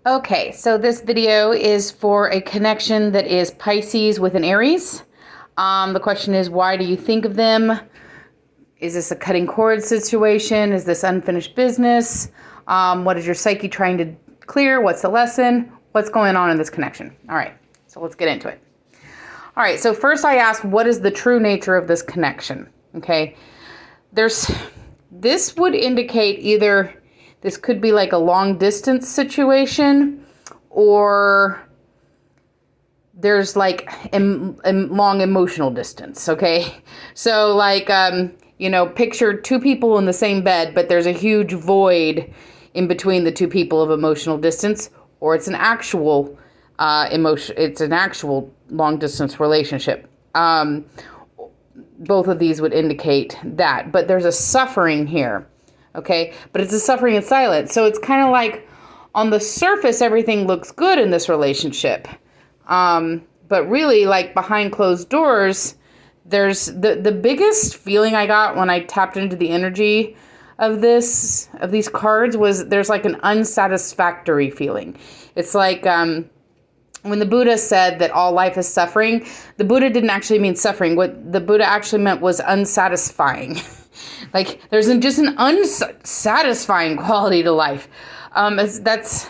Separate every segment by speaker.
Speaker 1: Okay, so this video is for a connection that is Pisces with an Aries. The question is, why do you think of them? Is this a cutting cord situation? Is this unfinished business? What is your psyche trying to clear? What's the lesson? What's going on in this connection? All right, so let's get into it. All right, so first I asked, what is the true nature of this connection? Okay, this would indicate either this could be like a long distance situation, or there's like long emotional distance. Okay, so like picture two people in the same bed, but there's a huge void in between the two people of emotional distance, or it's an actual it's an actual long distance relationship. Both of these would indicate that, but there's a suffering here. Okay, but it's a suffering in silence. So it's kind of like on the surface, everything looks good in this relationship. But really, like behind closed doors, there's the biggest feeling I got when I tapped into the energy of these cards was there's like an unsatisfactory feeling. It's like when the Buddha said that all life is suffering, the Buddha didn't actually mean suffering. What the Buddha actually meant was unsatisfying. Like there's just an unsatisfying quality to life. That's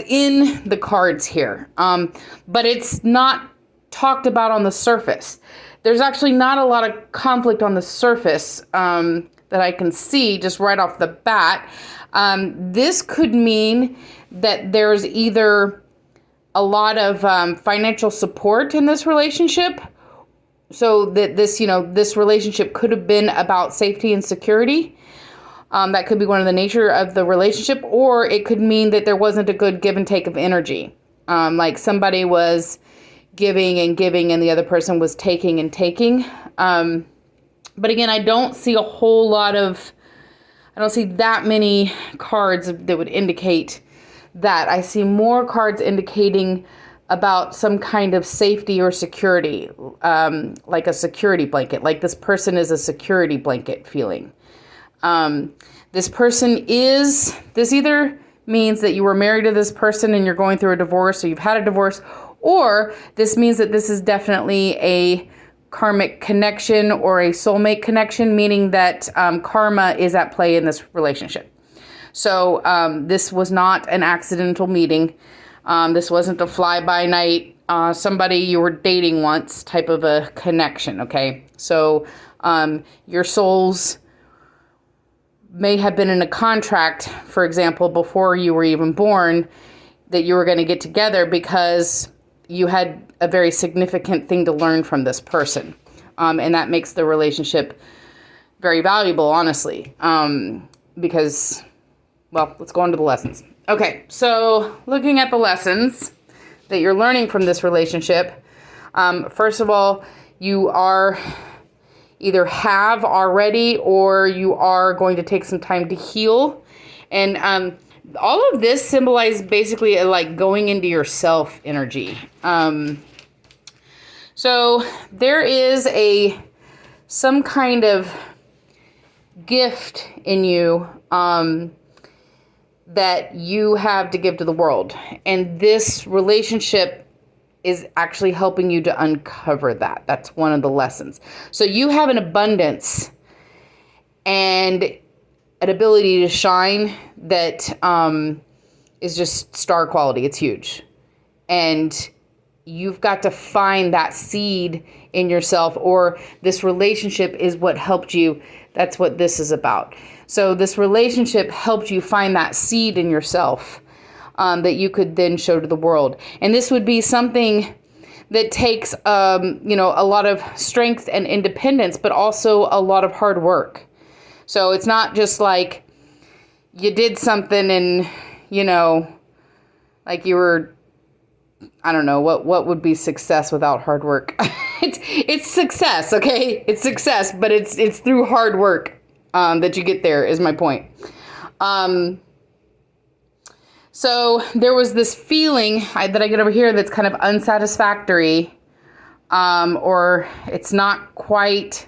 Speaker 1: in the cards here. But it's not talked about on the surface. There's actually not a lot of conflict on the surface that I can see just right off the bat. This could mean that there's either a lot of financial support in this relationship, so that this relationship could have been about safety and security. That could be one of the nature of the relationship, or it could mean that there wasn't a good give and take of energy. Like somebody was giving and giving and the other person was taking and taking. But again, I don't see that many cards that would indicate that. I see more cards indicating about some kind of safety or security, like a security blanket, like this person is a security blanket feeling. This either means that you were married to this person and you're going through a divorce, or you've had a divorce, or this means that this is definitely a karmic connection or a soulmate connection, meaning that karma is at play in this relationship. So this was not an accidental meeting. This wasn't a fly-by-night, somebody you were dating once type of a connection, okay? So your souls may have been in a contract, for example, before you were even born, that you were going to get together because you had a very significant thing to learn from this person. And that makes the relationship very valuable, honestly, because, well, let's go on to the lessons. Okay, so looking at the lessons that you're learning from this relationship, first of all, you are either have already or you are going to take some time to heal. And all of this symbolizes basically like going into yourself energy. So there is some kind of gift in you that you have to give to the world. And this relationship is actually helping you to uncover that. That's one of the lessons. So you have an abundance and an ability to shine that is just star quality. It's huge. And you've got to find that seed in yourself, or this relationship is what helped you. That's what this is about. So this relationship helped you find that seed in yourself that you could then show to the world. And this would be something that takes, a lot of strength and independence, but also a lot of hard work. So it's not just like you did something and, like you were, I don't know, what would be success without hard work? It's success, okay? It's success, but it's through hard work that you get there, is my point. So there was this feeling that I get over here that's kind of unsatisfactory, or it's not quite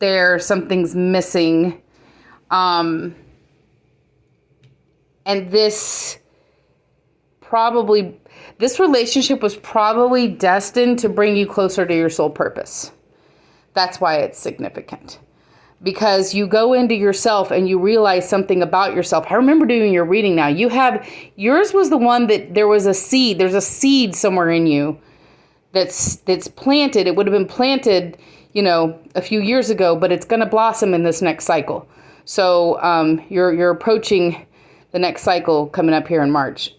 Speaker 1: there, something's missing. And this this relationship was probably destined to bring you closer to your soul purpose. That's why it's significant. Because you go into yourself and you realize something about yourself. I remember doing your reading now. Yours was the one that there was a seed. There's a seed somewhere in you that's planted. It would have been planted, a few years ago, but it's going to blossom in this next cycle. So you're approaching the next cycle coming up here in March.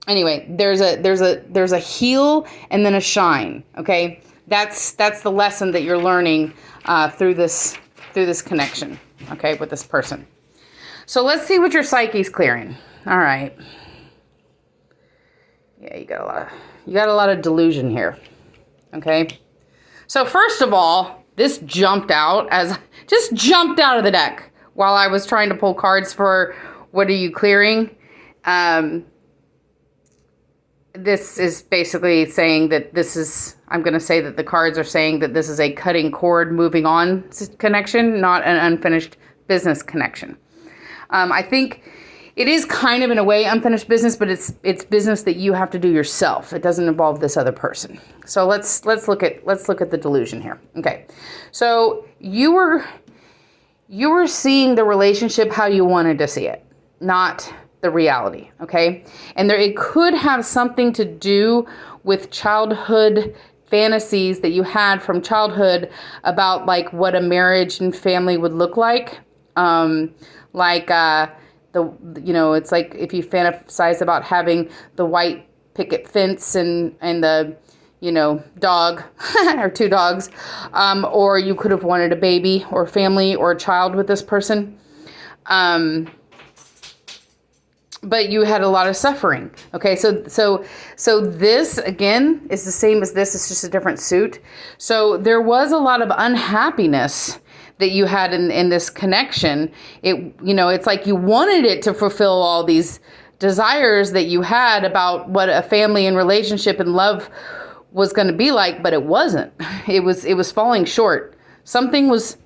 Speaker 1: Anyway, there's a heal and then a shine. Okay, that's the lesson that you're learning through this connection. Okay, with this person. So let's see what your psyche's clearing. All right. Yeah, you got a lot of delusion here. Okay. So first of all, this jumped out of the deck while I was trying to pull cards for what are you clearing. This is basically saying that I'm going to say that the cards are saying that this is a cutting cord, moving on connection, not an unfinished business connection. I think it is kind of in a way unfinished business, but it's business that you have to do yourself. It doesn't involve this other person. So let's look at the delusion here. Okay. So you were seeing the relationship how you wanted to see it, not the reality. Okay. And it could have something to do with childhood fantasies that you had from childhood about like what a marriage and family would look like. It's like if you fantasize about having the white picket fence and the, dog or two dogs, or you could have wanted a baby or family or a child with this person. But you had a lot of suffering. Okay, so this again is the same as this. It's just a different suit. So there was a lot of unhappiness that you had in this connection. It's like you wanted it to fulfill all these desires that you had about what a family and relationship and love was going to be like, but it wasn't. It was falling short. Something was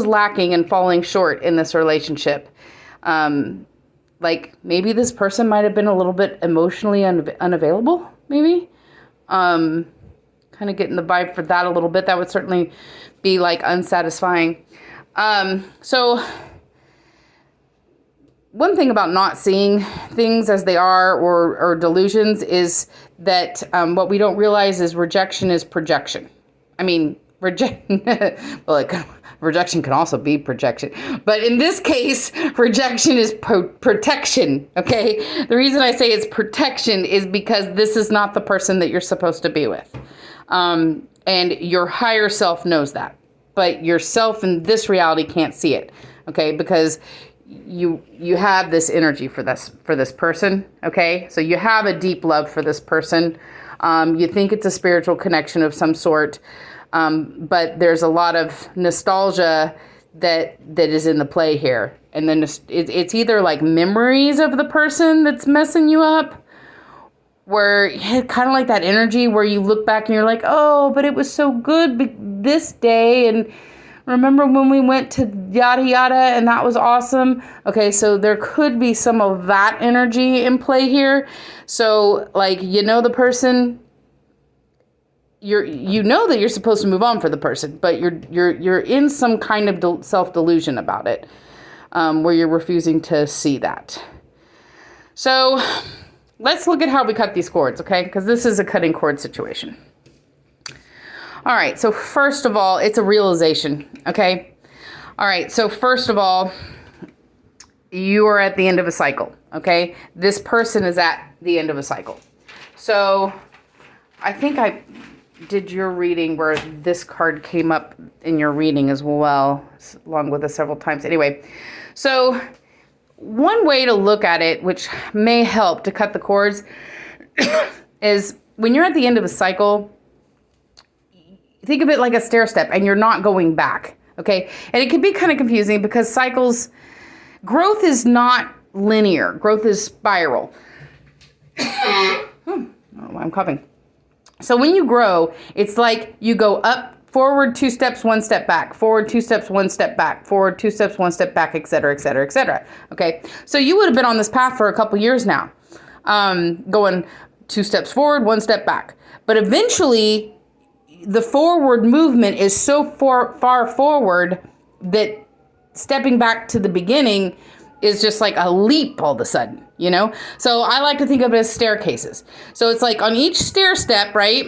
Speaker 1: lacking and falling short in this relationship. Like maybe this person might have been a little bit emotionally unavailable, maybe. Kind of getting the vibe for that a little bit. That would certainly be like unsatisfying. So one thing about not seeing things as they are or delusions is that what we don't realize is rejection is projection. I mean, rejection can also be projection. But in this case, rejection is protection, okay? The reason I say it's protection is because this is not the person that you're supposed to be with. And your higher self knows that. But yourself in this reality can't see it, okay? Because you have this energy for this person, okay? So you have a deep love for this person. You think it's a spiritual connection of some sort. But there's a lot of nostalgia that is in the play here. And then it's either like memories of the person that's messing you up, where you had kind of like that energy where you look back and you're like, oh, but it was so good this day. And remember when we went to yada yada and that was awesome. Okay, so there could be some of that energy in play here. So like, the person, you know that you're supposed to move on for the person, but you're in some kind of self-delusion about it, where you're refusing to see that. So let's look at how we cut these cords, okay? Because this is a cutting cord situation. All right, so first of all, it's a realization, okay? All right, so first of all, you are at the end of a cycle, okay? This person is at the end of a cycle. So I think I did your reading where this card came up in your reading as well, along with it several times. Anyway, so one way to look at it, which may help to cut the cords, is when you're at the end of a cycle, think of it like a stair step and you're not going back, okay? And it can be kind of confusing because growth is not linear. Growth is spiral. I don't know why I'm coughing. So when you grow, it's like you go up, forward 2 steps, 1 step back, forward 2 steps, 1 step back, forward 2 steps, 1 step back, et cetera, et cetera, et cetera. Okay. So you would have been on this path for a couple years now. going 2 steps forward, 1 step back. But eventually, the forward movement is so far forward that stepping back to the beginning is just like a leap all of a sudden, you know? So I like to think of it as staircases. So it's like on each stair step, right?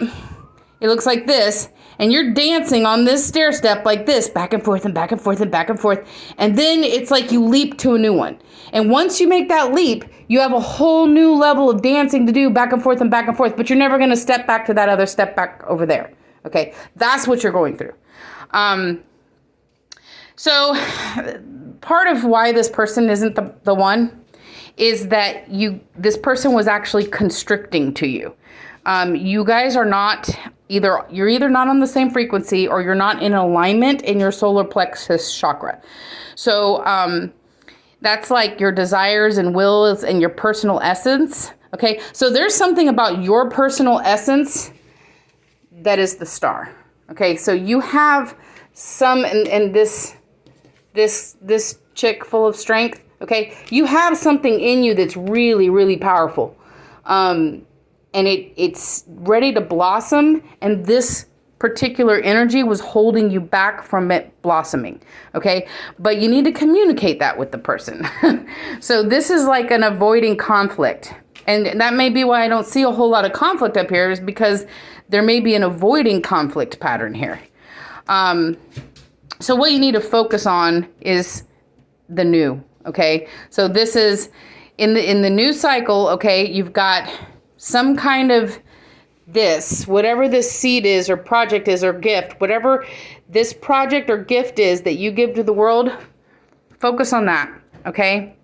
Speaker 1: It looks like this, and you're dancing on this stair step like this, back and forth and back and forth and back and forth. And then it's like you leap to a new one. And once you make that leap, you have a whole new level of dancing to do back and forth, but you're never going to step back to that other step back over there. Okay, that's what you're going through. So part of why this person isn't the one is that this person was actually constricting to you. You guys are not you're either not on the same frequency or you're not in alignment in your solar plexus chakra. So that's like your desires and wills and your personal essence. Okay, so there's something about your personal essence that is the star. Okay, so you have some, and this chick full of strength, okay, you have something in you that's really, really powerful. And it's ready to blossom, and this particular energy was holding you back from it blossoming, okay? But you need to communicate that with the person. So this is like an avoiding conflict. And that may be why I don't see a whole lot of conflict up here, is because there may be an avoiding conflict pattern here. So what you need to focus on is the new, okay? So this is in the new cycle, okay? You've got some kind of whatever this seed is or project is or gift, whatever this project or gift is that you give to the world, focus on that, okay?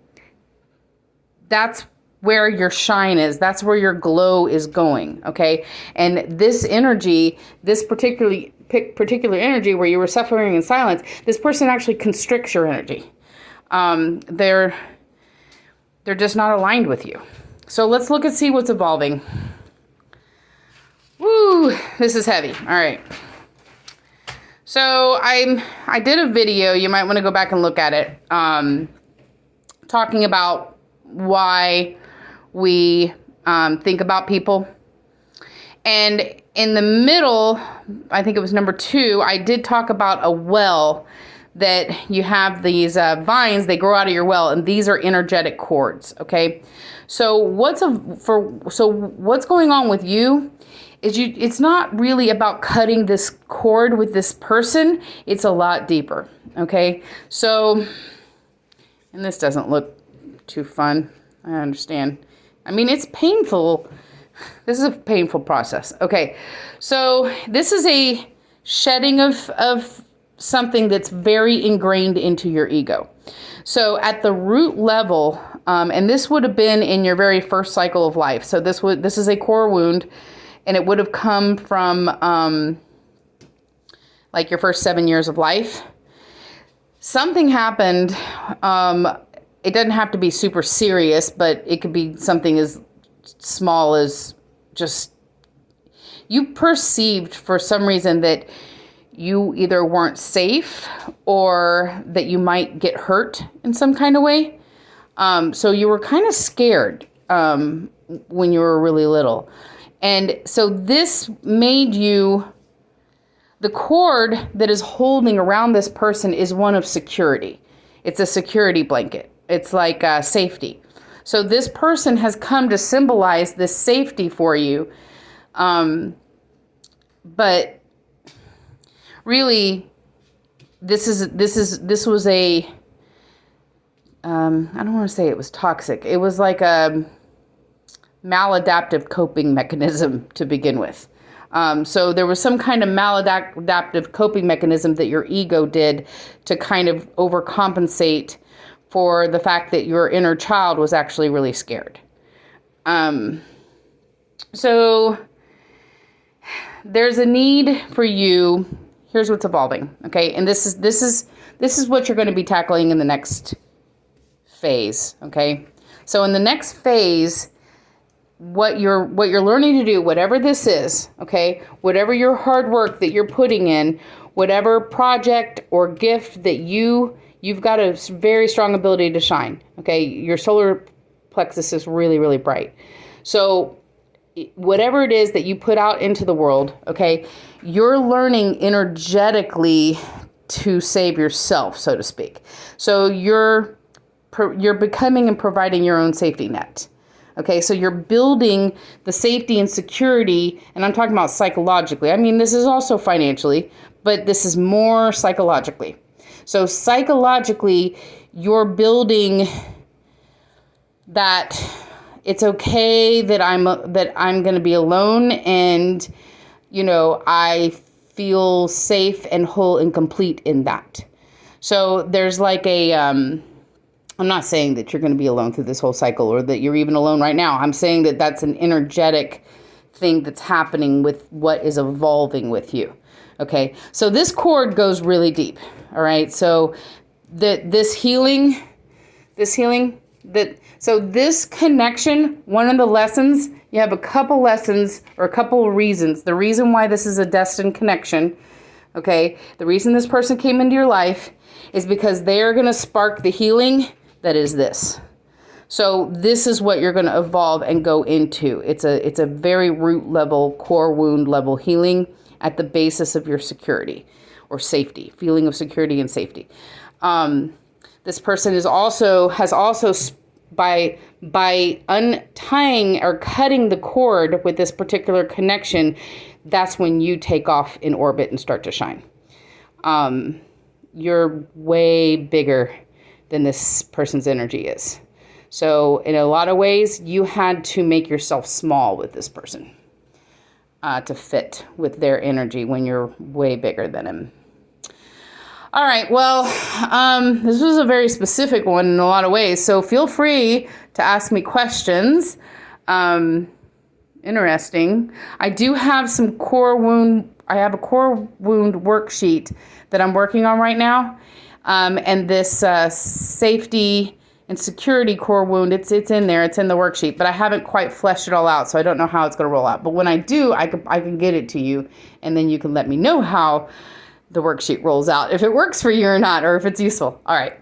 Speaker 1: That's where your shine is. That's where your glow is going, okay? And this energy, this particular energy where you were suffering in silence, this person actually constricts your energy. They're just not aligned with you. So let's look and see what's evolving. Woo, this is heavy. All right. So I did a video, you might want to go back and look at it, talking about why we think about people. And in the middle, I think it was number 2, I did talk about a well that you have these vines, they grow out of your well, and these are energetic cords, okay? So what's going on with you is it's not really about cutting this cord with this person, it's a lot deeper, okay? So, and this doesn't look too fun, I understand. I mean, it's painful. This is a painful process. Okay, so this is a shedding of something that's very ingrained into your ego. So at the root level, and this would have been in your very first cycle of life. So this is a core wound, and it would have come from like your first 7 years of life. Something happened. It doesn't have to be super serious, but it could be something as small as just you perceived for some reason that you either weren't safe or that you might get hurt in some kind of way. So you were kind of scared when you were really little. And so this made you, the cord that is holding around this person is one of security. It's a security blanket. It's like safety. So this person has come to symbolize this safety for you. But really, this was a, I don't want to say it was toxic. It was like a maladaptive coping mechanism to begin with. So there was some kind of maladaptive coping mechanism that your ego did to kind of overcompensate for the fact that your inner child was actually really scared. So there's a need for you. Here's what's evolving, okay? And this is what you're going to be tackling in the next phase, okay? So in the next phase, what you're learning to do, whatever this is, okay, whatever your hard work that you're putting in, whatever project or gift that you've got a very strong ability to shine, okay? Your solar plexus is really, really bright. So whatever it is that you put out into the world, okay, you're learning energetically to save yourself, so to speak. So you're becoming and providing your own safety net. Okay, so you're building the safety and security, and I'm talking about psychologically. I mean, this is also financially, but this is more psychologically. So psychologically, you're building that it's okay that I'm going to be alone, and I feel safe and whole and complete in that. So there's like I'm not saying that you're going to be alone through this whole cycle or that you're even alone right now. I'm saying that that's an energetic thing that's happening with what is evolving with you. Okay, so this cord goes really deep. All right, so this connection, one of the lessons, you have a couple lessons or a couple of reasons. The reason why this is a destined connection, okay, the reason this person came into your life is because they are going to spark the healing that is this. So this is what you're going to evolve and go into. It's a very root level, core wound level healing at the basis of your security or safety, feeling of security and safety. This person has also by untying or cutting the cord with this particular connection, that's when you take off in orbit and start to shine. You're way bigger than this person's energy is. So in a lot of ways, you had to make yourself small with this person to fit with their energy when you're way bigger than him. All right, well, this was a very specific one in a lot of ways, so feel free to ask me questions. Interesting. I do have some I have a core wound worksheet that I'm working on right now. And this safety and security core wound, it's in there. It's in the worksheet, but I haven't quite fleshed it all out, so I don't know how it's going to roll out. But when I do, I can get it to you, and then you can let me know how the worksheet rolls out, if it works for you or not, or if it's useful. All right.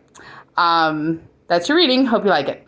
Speaker 1: That's your reading. Hope you like it.